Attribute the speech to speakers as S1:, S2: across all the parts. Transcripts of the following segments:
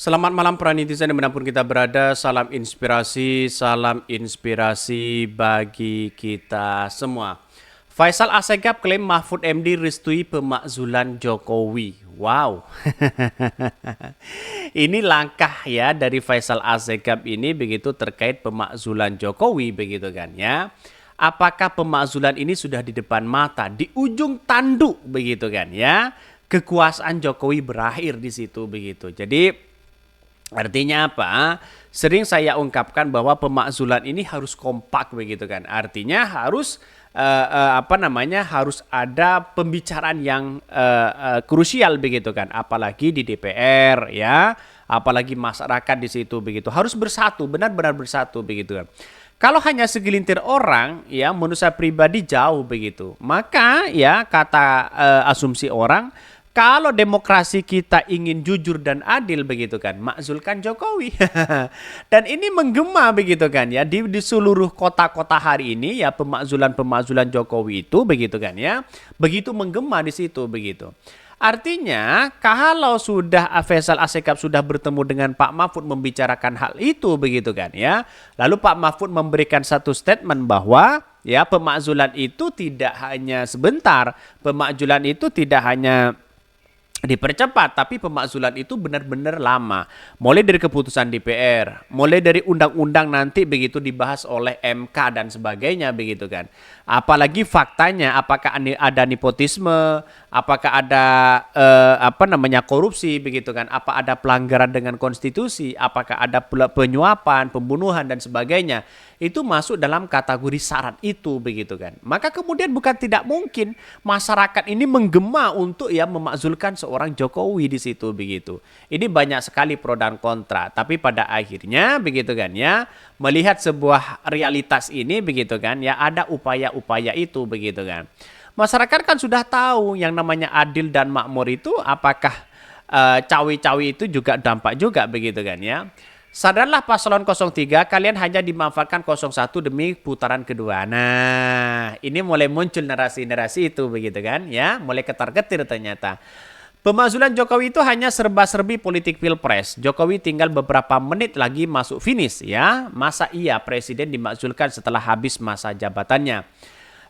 S1: Selamat malam para netizen dimanapun kita berada. Salam inspirasi bagi kita semua. Faisal Assegaf klaim Mahfud MD restui pemakzulan Jokowi. Wow. Ini langkah ya dari Faisal Assegaf ini begitu terkait pemakzulan Jokowi begitu kan ya. Apakah pemakzulan ini sudah di depan mata, di ujung tanduk begitu kan ya? Kekuasaan Jokowi berakhir di situ begitu. Jadi artinya apa? Sering saya ungkapkan bahwa pemakzulan ini harus kompak begitu kan. Artinya harus harus ada pembicaraan yang krusial begitu kan. Apalagi di DPR ya, apalagi masyarakat di situ begitu. Harus bersatu, benar-benar bersatu begitu kan. Kalau hanya segelintir orang ya menurut saya pribadi jauh begitu. Maka ya kata asumsi orang kalau demokrasi kita ingin jujur dan adil begitu kan, makzulkan Jokowi. Dan ini menggema begitu kan ya di seluruh kota-kota hari ini ya pemakzulan Jokowi itu begitu kan ya. Begitu menggema di situ begitu. Artinya kalau sudah Faisal Assegaf sudah bertemu dengan Pak Mahfud membicarakan hal itu begitu kan ya. Lalu Pak Mahfud memberikan satu statement bahwa ya pemakzulan itu tidak hanya sebentar, pemakzulan itu tidak hanya dipercepat, tapi pemakzulan itu benar-benar lama. Mulai dari keputusan DPR, mulai dari undang-undang nanti begitu dibahas oleh MK dan sebagainya begitu kan. Apalagi faktanya apakah ada nepotisme, apakah ada korupsi begitu kan, apa ada pelanggaran dengan konstitusi, apakah ada penyuapan, pembunuhan dan sebagainya. Itu masuk dalam kategori syarat itu begitu kan. Maka kemudian bukan tidak mungkin masyarakat ini menggema untuk ya memakzulkan seorang Jokowi di situ begitu. Ini banyak sekali pro dan kontra, tapi pada akhirnya begitu kan ya, melihat sebuah realitas ini begitu kan ya, ada upaya-upaya itu begitu kan. Masyarakat kan sudah tahu yang namanya adil dan makmur itu apakah cawe-cawe itu juga dampak juga begitu kan ya. Sadarlah paslon 03 kalian hanya dimanfaatkan 01 demi putaran kedua. Nah, ini mulai muncul narasi-narasi itu begitu kan ya, mulai ketar-ketir ternyata. Pemakzulan Jokowi itu hanya serba-serbi politik pilpres. Jokowi tinggal beberapa menit lagi masuk finish ya. Masa iya presiden dimakzulkan setelah habis masa jabatannya?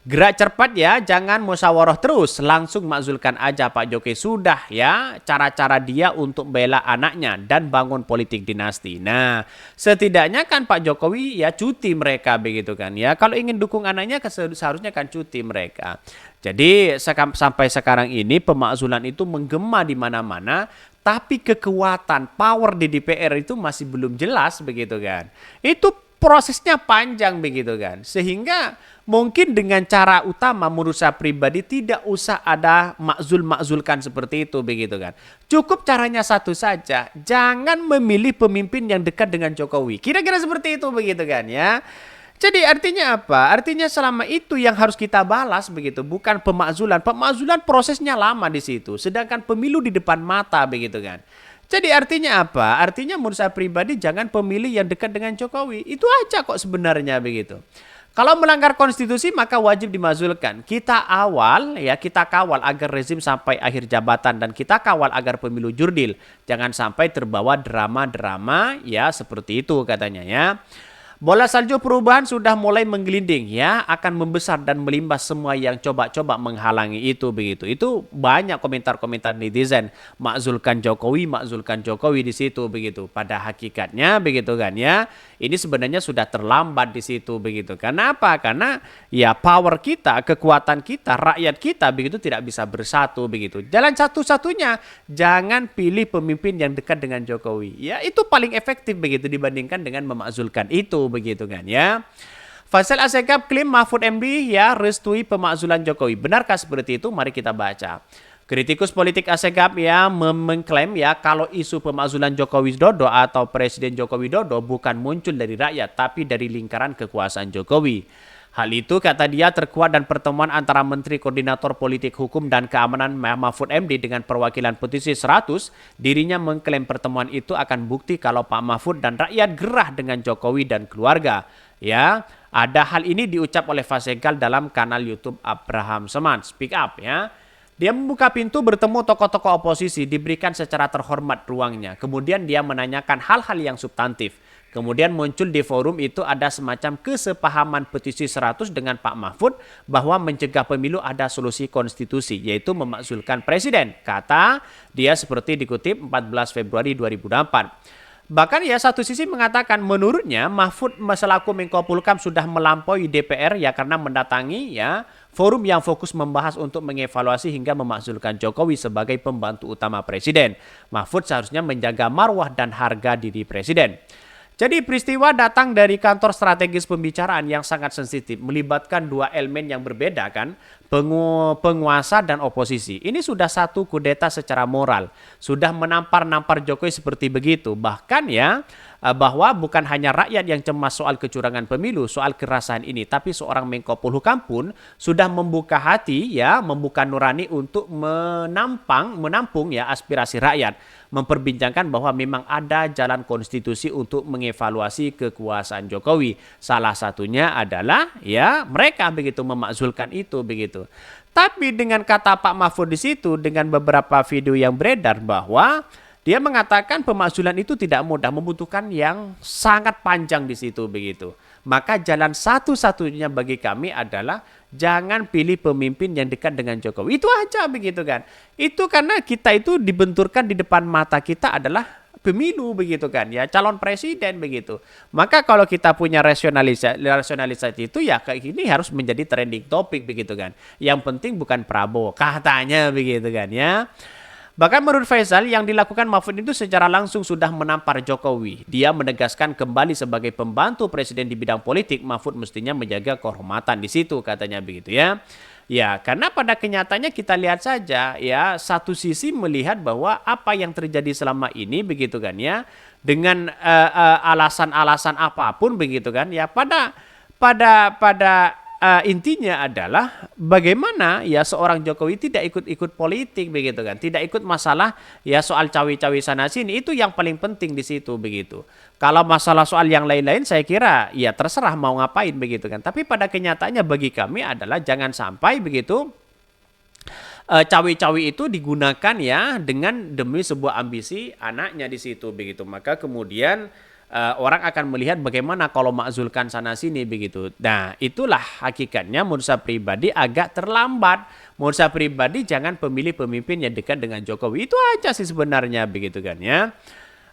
S1: Gerak cepat ya, jangan musyawarah terus, langsung makzulkan aja Pak Jokowi. Sudah ya, cara-cara dia untuk bela anaknya dan bangun politik dinasti. Nah, setidaknya kan Pak Jokowi ya cuti mereka begitu kan ya. Kalau ingin dukung anaknya seharusnya kan cuti mereka. Jadi sampai sekarang ini pemakzulan itu menggema di mana-mana. Tapi kekuatan power di DPR itu masih belum jelas begitu kan. Itu prosesnya panjang begitu kan. Sehingga mungkin dengan cara utama menurut saya pribadi tidak usah ada makzulkan seperti itu begitu kan. Cukup caranya satu saja, jangan memilih pemimpin yang dekat dengan Jokowi. Kira-kira seperti itu begitu kan ya. Jadi artinya apa? Artinya selama itu yang harus kita balas begitu, bukan pemakzulan. Pemakzulan prosesnya lama di situ, sedangkan pemilu di depan mata begitu kan. Jadi artinya apa? Artinya menurut saya pribadi jangan pemilih yang dekat dengan Jokowi. Itu aja kok sebenarnya begitu. Kalau melanggar konstitusi maka wajib dimakzulkan. Kita kawal agar rezim sampai akhir jabatan dan kita kawal agar pemilu jurdil. Jangan sampai terbawa drama-drama ya seperti itu katanya ya. Bola salju perubahan sudah mulai menggelinding ya, akan membesar dan melimbas semua yang coba-coba menghalangi itu begitu. Itu banyak komentar-komentar netizen, makzulkan Jokowi di situ begitu. Pada hakikatnya begitu kan ya. Ini sebenarnya sudah terlambat di situ begitu. Karena apa? Karena ya power kita, kekuatan kita, rakyat kita begitu tidak bisa bersatu begitu. Jalan satu-satunya jangan pilih pemimpin yang dekat dengan Jokowi. Ya itu paling efektif begitu dibandingkan dengan memakzulkan itu begitu kan ya. Faisal Assegaf klaim Mahfud MD ya restui pemakzulan Jokowi. Benarkah seperti itu? Mari kita baca. Kritikus politik Assegaf ya mengklaim ya kalau isu pemakzulan Joko Widodo atau Presiden Joko Widodo bukan muncul dari rakyat tapi dari lingkaran kekuasaan Jokowi. Hal itu kata dia terkuat dan pertemuan antara Menteri Koordinator Politik Hukum dan Keamanan Mahfud MD dengan perwakilan petisi 100, dirinya mengklaim pertemuan itu akan bukti kalau Pak Mahfud dan rakyat gerah dengan Jokowi dan keluarga. Ya, ada hal ini diucap oleh Fasegal dalam kanal YouTube Abraham Seman, Speak Up ya. Dia membuka pintu bertemu tokoh-tokoh oposisi, diberikan secara terhormat ruangnya. Kemudian dia menanyakan hal-hal yang substantif. Kemudian muncul di forum itu ada semacam kesepahaman petisi 100 dengan Pak Mahfud bahwa mencegah pemilu ada solusi konstitusi, yaitu memakzulkan presiden. Kata dia seperti dikutip 14 Februari 2024. Bahkan ya satu sisi mengatakan menurutnya Mahfud selaku Menko Polhukam sudah melampaui DPR ya karena mendatangi ya forum yang fokus membahas untuk mengevaluasi hingga memakzulkan Jokowi sebagai pembantu utama presiden. Mahfud seharusnya menjaga marwah dan harga diri presiden. Jadi peristiwa datang dari kantor strategis pembicaraan yang sangat sensitif, melibatkan dua elemen yang berbeda kan, penguasa dan oposisi. Ini sudah satu kudeta secara moral, sudah menampar-nampar Jokowi seperti begitu. Bahkan ya bahwa bukan hanya rakyat yang cemas soal kecurangan pemilu, soal kerasahan ini, tapi seorang Menko Polhukam pun sudah membuka hati ya, membuka nurani untuk menampung ya aspirasi rakyat, memperbincangkan bahwa memang ada jalan konstitusi untuk mengevaluasi kekuasaan Jokowi. Salah satunya adalah ya mereka begitu memakzulkan itu begitu. Tapi dengan kata Pak Mahfud di situ dengan beberapa video yang beredar bahwa dia mengatakan pemakzulan itu tidak mudah, membutuhkan yang sangat panjang di situ begitu. Maka jalan satu-satunya bagi kami adalah jangan pilih pemimpin yang dekat dengan Jokowi. Itu aja begitu kan. Itu karena kita itu dibenturkan di depan mata kita adalah pemilu begitu kan ya, calon presiden begitu. Maka kalau kita punya rasionalisasi itu ya kayak gini harus menjadi trending topik begitu kan. Yang penting bukan Prabowo katanya begitu kan ya. Bahkan menurut Faisal yang dilakukan Mahfud itu secara langsung sudah menampar Jokowi. Dia menegaskan kembali sebagai pembantu presiden di bidang politik, Mahfud mestinya menjaga kehormatan di situ katanya begitu ya. Ya, karena pada kenyataannya kita lihat saja ya, satu sisi melihat bahwa apa yang terjadi selama ini begitu kan ya, dengan alasan-alasan apapun begitu kan ya, pada intinya adalah bagaimana ya seorang Jokowi tidak ikut-ikut politik begitu kan, tidak ikut masalah ya soal cawe-cawe sana sini, itu yang paling penting di situ begitu. Kalau masalah soal yang lain-lain saya kira ya terserah mau ngapain begitu kan. Tapi pada kenyataannya bagi kami adalah jangan sampai begitu cawe-cawe itu digunakan ya dengan demi sebuah ambisi anaknya di situ begitu. Maka kemudian orang akan melihat bagaimana kalau makzulkan sana sini begitu. Nah itulah hakikatnya menurut saya pribadi agak terlambat. Menurut saya pribadi jangan pemilih pemimpin yang dekat dengan Jokowi. Itu aja sih sebenarnya begitu kan ya.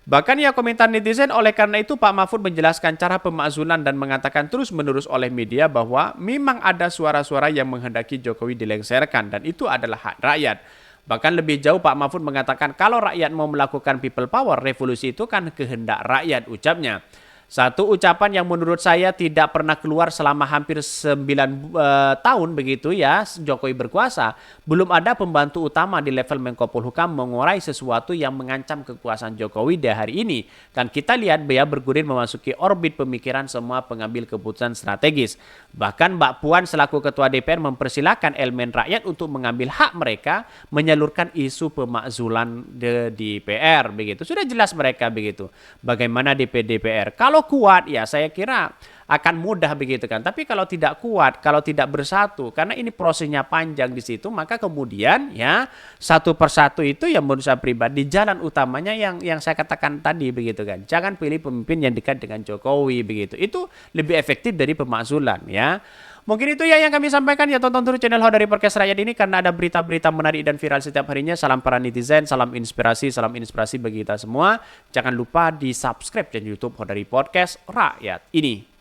S1: Bahkan ya komentar netizen, oleh karena itu Pak Mahfud menjelaskan cara pemakzulan dan mengatakan terus-menerus oleh media bahwa memang ada suara-suara yang menghendaki Jokowi dilengsarkan dan itu adalah hak rakyat. Bahkan lebih jauh Pak Mahfud mengatakan kalau rakyat mau melakukan people power, revolusi itu kan kehendak rakyat ucapnya. Satu ucapan yang menurut saya tidak pernah keluar selama hampir 9 tahun begitu ya Jokowi berkuasa. Belum ada pembantu utama di level Menko Polhukam mengurai sesuatu yang mengancam kekuasaan Jokowi di hari ini. Kan kita lihat dia bergulir memasuki orbit pemikiran semua pengambil keputusan strategis. Bahkan Mbak Puan selaku Ketua DPR mempersilahkan elemen rakyat untuk mengambil hak mereka menyalurkan isu pemakzulan di DPR begitu. Sudah jelas mereka begitu. Bagaimana DPR kalau kuat ya saya kira akan mudah begitu kan. Tapi kalau tidak kuat, kalau tidak bersatu, karena ini prosesnya panjang di situ, maka kemudian ya satu persatu itu yang menurut saya pribadi jalan utamanya yang saya katakan tadi begitu kan. Jangan pilih pemimpin yang dekat dengan Jokowi begitu. Itu lebih efektif dari pemakzulan ya. Mungkin itu ya yang kami sampaikan ya, tonton terus channel Ho dari Podcast Rakyat ini karena ada berita-berita menarik dan viral setiap harinya. Salam para netizen, salam inspirasi bagi kita semua. Jangan lupa di subscribe channel YouTube Ho dari Podcast Rakyat ini.